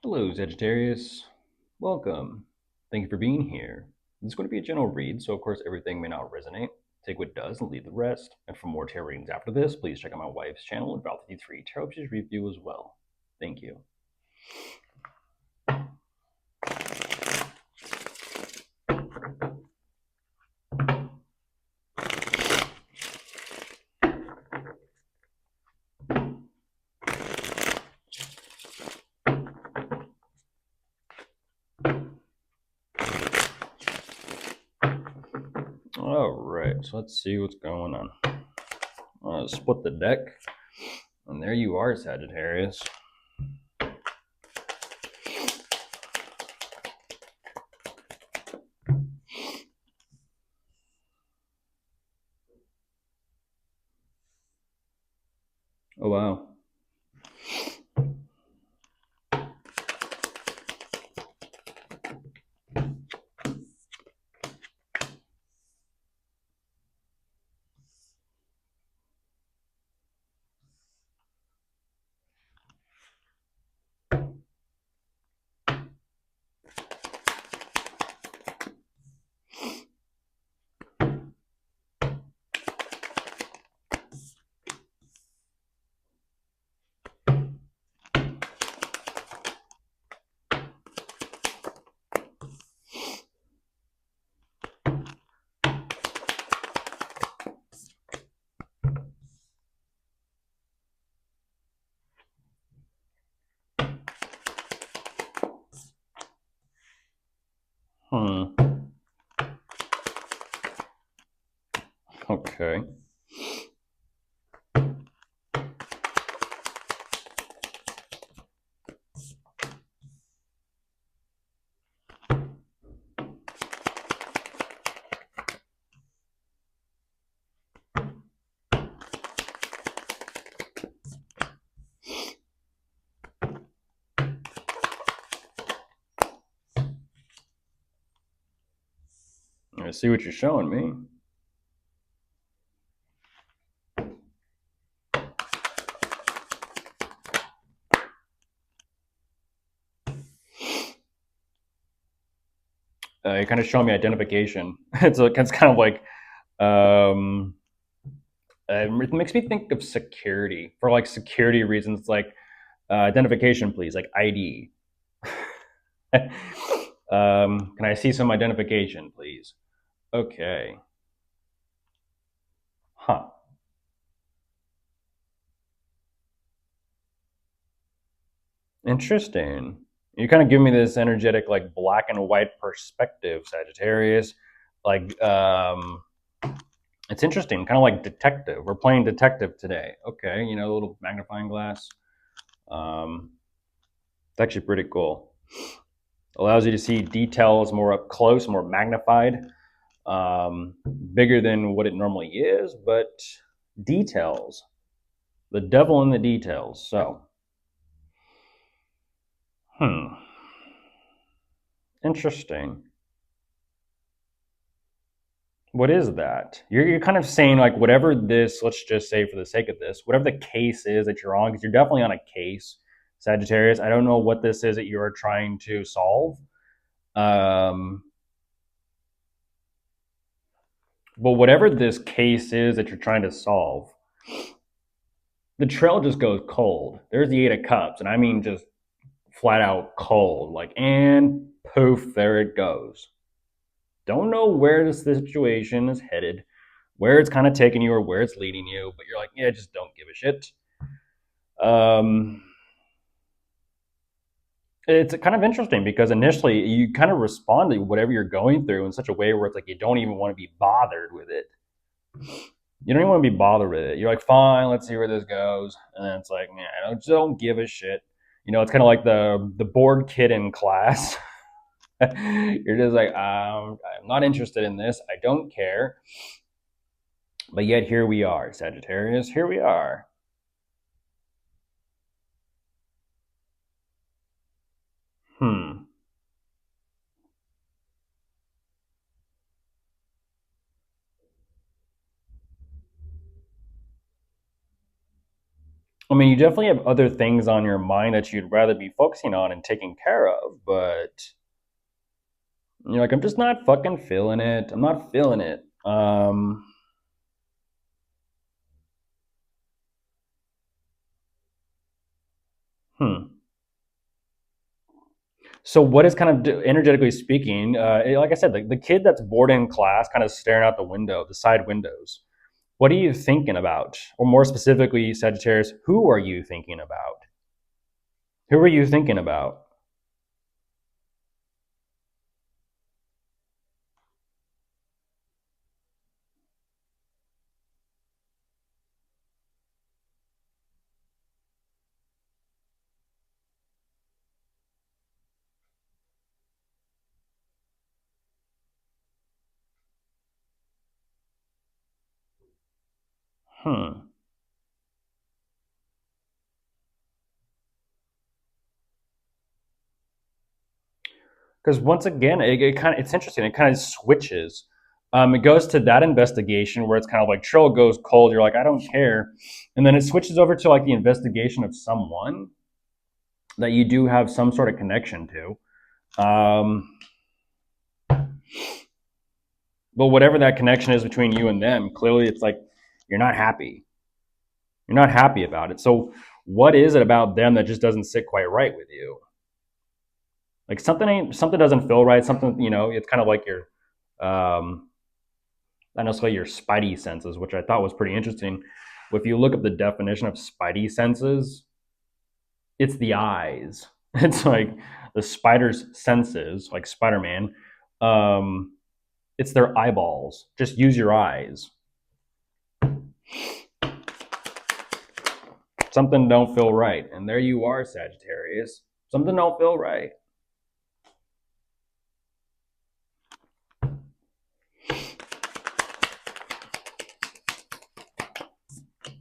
Hello, Sagittarius. Welcome. Thank you for being here. This is going to be a general read, so of course everything may not resonate. Take what does and leave the rest. And for more tarot readings after this, please check out my wife's channel, About 53 Tarot Pages Review as well. Thank you. Alright, so let's see what's going on. I'm going to split the deck. And there you are, Sagittarius. Oh, wow. Okay. I see what you're showing me. You're kind of showing me identification. It's kind of like, it makes me think of security for like security reasons, like identification, please, like ID. Can I see some identification, please? Okay. Huh. Interesting. You kind of give me this energetic, like black and white perspective, Sagittarius. Like, it's interesting, kind of like detective. We're playing detective today. Okay, you know, a little magnifying glass. It's actually pretty cool. Allows you to see details more up close, more magnified, bigger than what it normally is, but details. The devil in the details. So, interesting. What is that? You're kind of saying like whatever this, let's just say for the sake of this, whatever the case is that you're on, because you're definitely on a case, Sagittarius. I don't know what this is that you are trying to solve. But whatever this case is that you're trying to solve, the trail just goes cold. There's the Eight of Cups, and I mean just flat out cold. Like, and poof, there it goes. Don't know where this situation is headed, where it's kind of taking you or where it's leading you, but you're like, yeah, just don't give a shit. It's kind of interesting because initially you kind of respond to whatever you're going through in such a way where it's like you don't even want to be bothered with it. You don't even want to be bothered with it. You're like, fine, let's see where this goes. And then it's like, man, I don't give a shit. You know, it's kind of like the bored kid in class. You're just like, I'm not interested in this. I don't care. But yet here we are, Sagittarius. Here we are. I mean, you definitely have other things on your mind that you'd rather be focusing on and taking care of, but you're like, I'm just not fucking feeling it. I'm not feeling it. Hmm. So, what is kind of energetically speaking, like I said, the kid that's bored in class, kind of staring out the window, the side windows. What are you thinking about? Or more specifically, Sagittarius, who are you thinking about? Who are you thinking about? Hmm. Because once again, it's interesting. It kind of switches. It goes to that investigation where it's kind of like Trill goes cold. You're like, I don't care, and then it switches over to like the investigation of someone that you do have some sort of connection to. But whatever that connection is between you and them, clearly it's like you're not happy. You're not happy about it. So what is it about them that just doesn't sit quite right with you? Like something doesn't feel right. Something, it's kind of like your not necessarily your spidey senses, which I thought was pretty interesting. If you look up the definition of spidey senses, it's the eyes. It's like the spider's senses, like Spider-Man. Um, it's their eyeballs. Just use your eyes. Something don't feel right, and there you are, Sagittarius. Something don't feel right.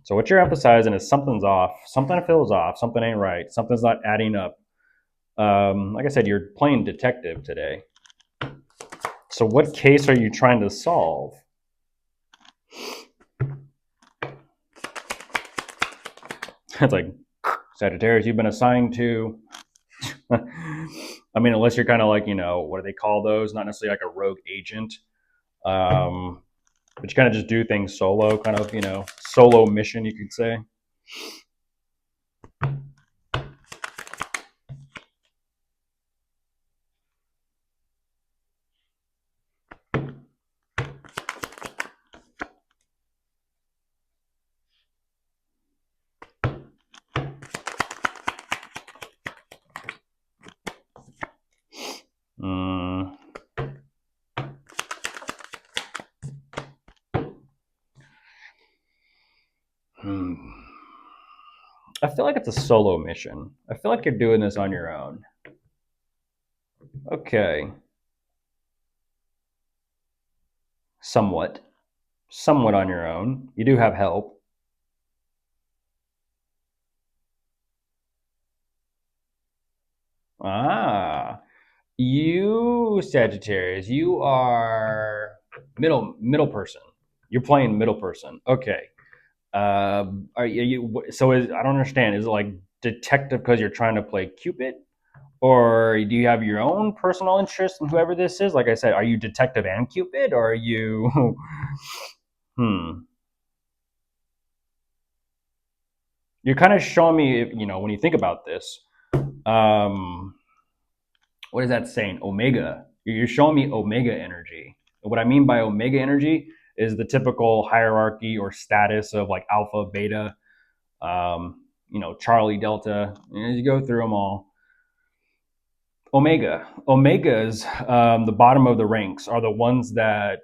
So what you're emphasizing is something's off. Something feels off. Something ain't right. Something's not adding up. Like I said, you're playing detective today. So what case are you trying to solve? It's like, Sagittarius, you've been assigned to. I mean, unless you're kind of like, what do they call those? Not necessarily like a rogue agent. But you kind of just do things solo, kind of, solo mission, you could say. Mm. Hmm. I feel like it's a solo mission. I feel like you're doing this on your own. Okay. Somewhat. Somewhat on your own. You do have help. Ah. You, Sagittarius, you are middle person. You're playing middle person. Okay. Are you? So I don't understand. Is it like detective because you're trying to play Cupid, or do you have your own personal interest in whoever this is? Like I said, are you detective and Cupid, or are you? Hmm. You're kind of showing me, when you think about this. Um, what is that saying? Omega. You're showing me Omega energy. And what I mean by Omega energy is the typical hierarchy or status of like Alpha, Beta, Charlie, Delta. As you go through them all, Omegas, the bottom of the ranks, are the ones that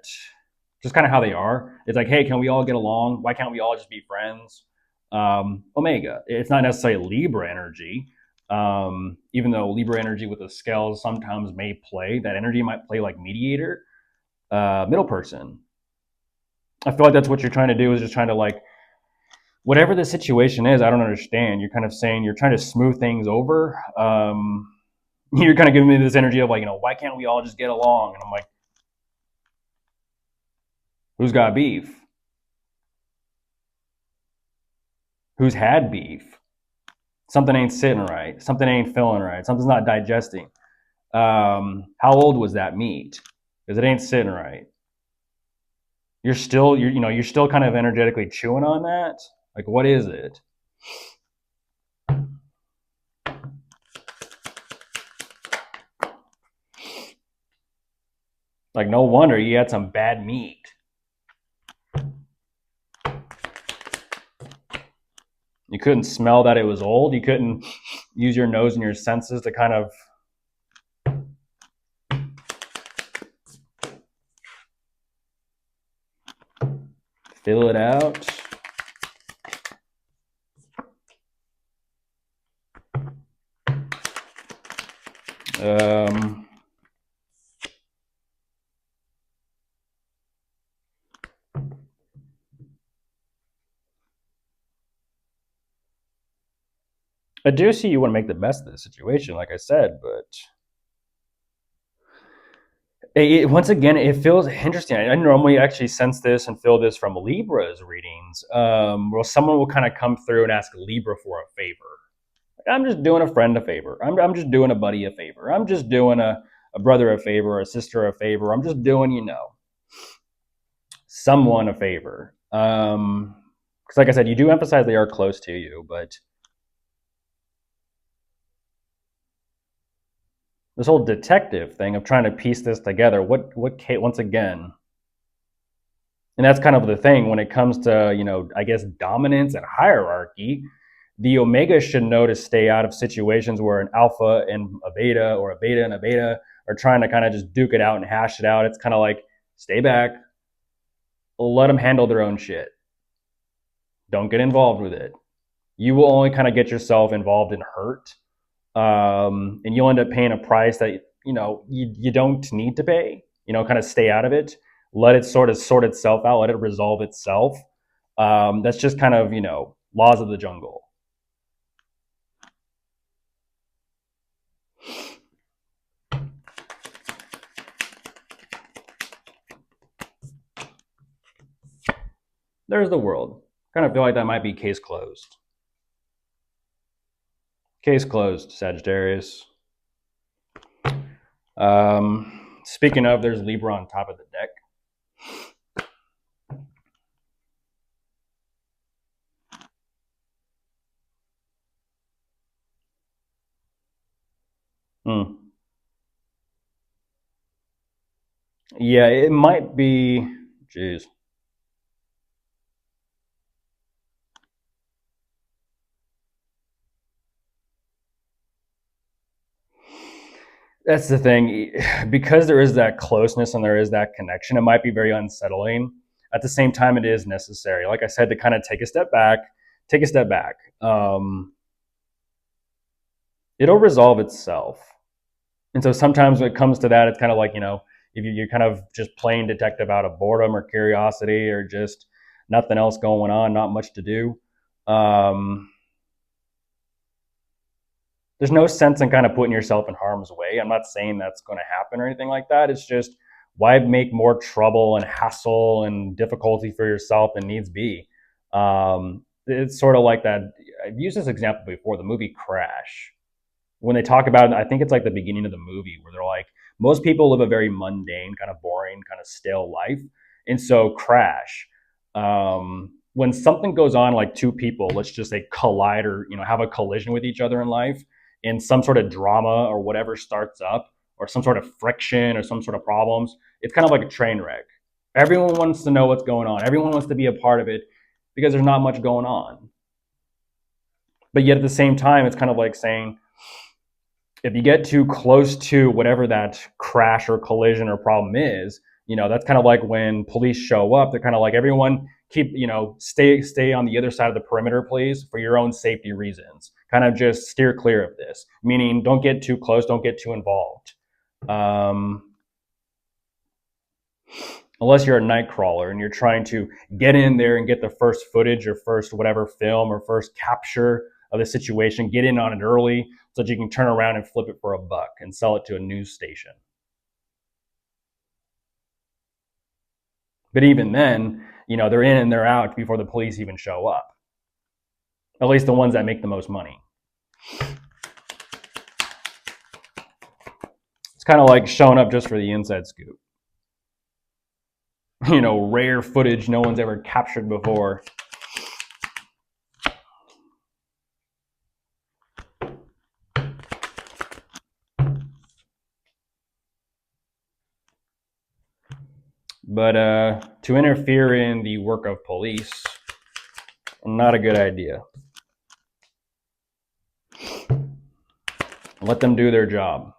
just kind of how they are. It's like, hey, can we all get along? Why can't we all just be friends? Omega. It's not necessarily Libra energy, even though Libra energy with the scales sometimes may play. That energy might play like mediator, middle person. I feel like that's what you're trying to do is just trying to like whatever the situation is. I don't understand. You're kind of saying you're trying to smooth things over. You're kind of giving me this energy of like, why can't we all just get along? And I'm like, who's got beef? who's had beef. Something ain't sitting right. Something ain't feeling right. Something's not digesting. How old was that meat? Because it ain't sitting right. You're still kind of energetically chewing on that. Like, what is it? Like, no wonder you had some bad meat. You couldn't smell that it was old. You couldn't use your nose and your senses to kind of fill it out. Um, I do see you want to make the best of the situation, like I said, but once again, it feels interesting. I normally actually sense this and feel this from Libra's readings, where someone will kind of come through and ask Libra for a favor. I'm just doing a friend a favor. I'm just doing a buddy a favor. I'm just doing a brother a favor, a sister a favor. I'm just doing, someone a favor. Because like I said, you do emphasize they are close to you, but this whole detective thing of trying to piece this together, what once again, and that's kind of the thing when it comes to, I guess dominance and hierarchy. The omega should know to stay out of situations where an alpha and a beta or a beta and a beta are trying to kind of just duke it out and hash it out. It's kind of like, stay back, let them handle their own shit. Don't get involved with it. You will only kind of get yourself involved in hurt, and you'll end up paying a price that you don't need to pay. Kind of stay out of it. Let it sort of sort itself out. Let it resolve itself. That's just kind of laws of the jungle. There's the world. Kind of feel like that might be case closed. Case closed, Sagittarius. Speaking of, there's Libra on top of the deck. Hmm. Yeah, it might be. Jeez. That's the thing. Because there is that closeness and there is that connection, it might be very unsettling. At the same time, it is necessary. Like I said, to kind of take a step back, take a step back. It'll resolve itself. And so sometimes when it comes to that, it's kind of like, if you're kind of just playing detective out of boredom or curiosity or just nothing else going on, not much to do. There's no sense in kind of putting yourself in harm's way. I'm not saying that's going to happen or anything like that. It's just, why make more trouble and hassle and difficulty for yourself than needs be? It's sort of like that. I've used this example before, the movie Crash. When they talk about, I think it's like the beginning of the movie where they're like, most people live a very mundane, kind of boring, kind of stale life. And so Crash, when something goes on, like two people, let's just say collide or, have a collision with each other in life, and some sort of drama or whatever starts up, or some sort of friction or some sort of problems, it's kind of like a train wreck. Everyone wants to know what's going on. Everyone wants to be a part of it because there's not much going on. But yet at the same time, it's kind of like saying, if you get too close to whatever that crash or collision or problem is, that's kind of like when police show up. They're kind of like, everyone keep, stay on the other side of the perimeter, please, for your own safety reasons. Kind of just steer clear of this, meaning don't get too close, don't get too involved. Unless you're a night crawler and you're trying to get in there and get the first footage or first whatever film or first capture of the situation, get in on it early so that you can turn around and flip it for $1 and sell it to a news station. But even then, they're in and they're out before the police even show up. At least the ones that make the most money. It's kind of like showing up just for the inside scoop. Rare footage no one's ever captured before. But to interfere in the work of police, not a good idea. Let them do their job.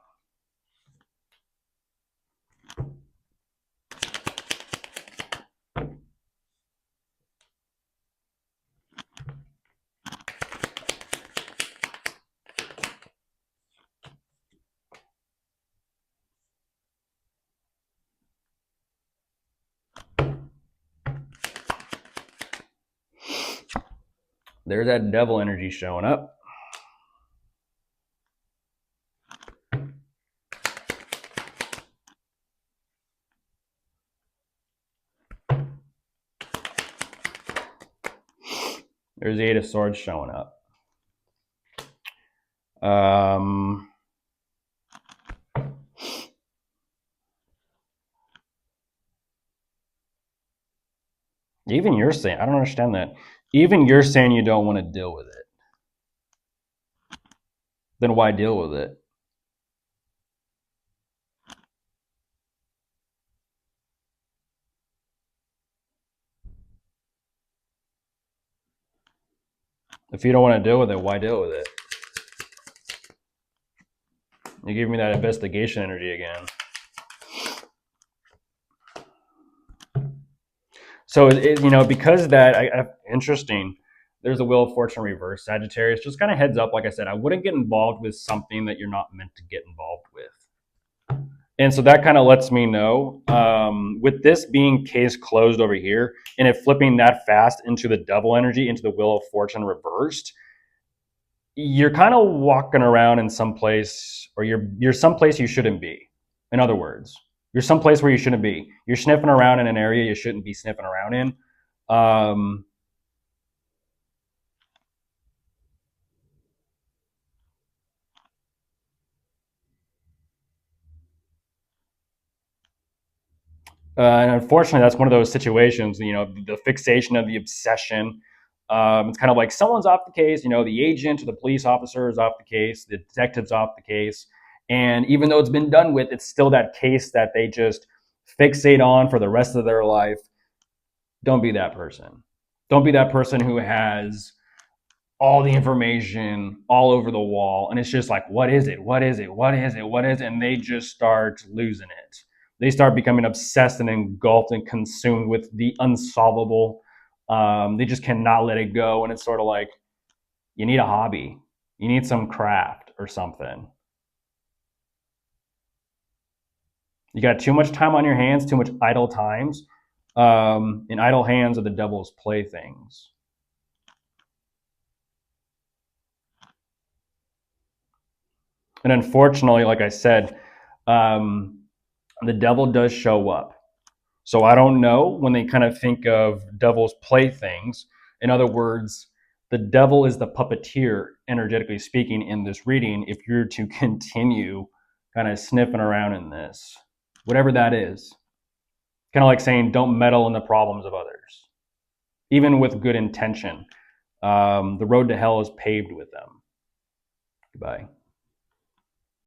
There's that devil energy showing up. There's the Eight of Swords showing up. Even you're saying, I don't understand that. Even you're saying you don't want to deal with it. Then why deal with it? If you don't want to deal with it, why deal with it? You give me that investigation energy again. So, because that, interesting, there's a Wheel of Fortune reverse, Sagittarius. Just kind of heads up, like I said, I wouldn't get involved with something that you're not meant to get involved with. And so that kind of lets me know, with this being case closed over here, and it flipping that fast into the devil energy, into the Wheel of Fortune reversed, you're kind of walking around in some place, or you're someplace you shouldn't be. In other words, you're someplace where you shouldn't be. You're sniffing around in an area you shouldn't be sniffing around in. And unfortunately, that's one of those situations, the fixation of the obsession. It's kind of like someone's off the case, the agent or the police officer is off the case, the detective's off the case. And even though it's been done with, it's still that case that they just fixate on for the rest of their life. Don't be that person. Don't be that person who has all the information all over the wall. And it's just like, what is it? What is it? What is it? What is it? And they just start losing it. They start becoming obsessed and engulfed and consumed with the unsolvable. They just cannot let it go. And it's sort of like, you need a hobby. You need some craft or something. You got too much time on your hands, too much idle times. And idle hands are the devil's playthings. And unfortunately, like I said, the devil does show up. So I don't know when they kind of think of devil's playthings. In other words, the devil is the puppeteer, energetically speaking, in this reading, if you're to continue kind of sniffing around in this, whatever that is. Kind of like saying, don't meddle in the problems of others, even with good intention. The road to hell is paved with them. Goodbye.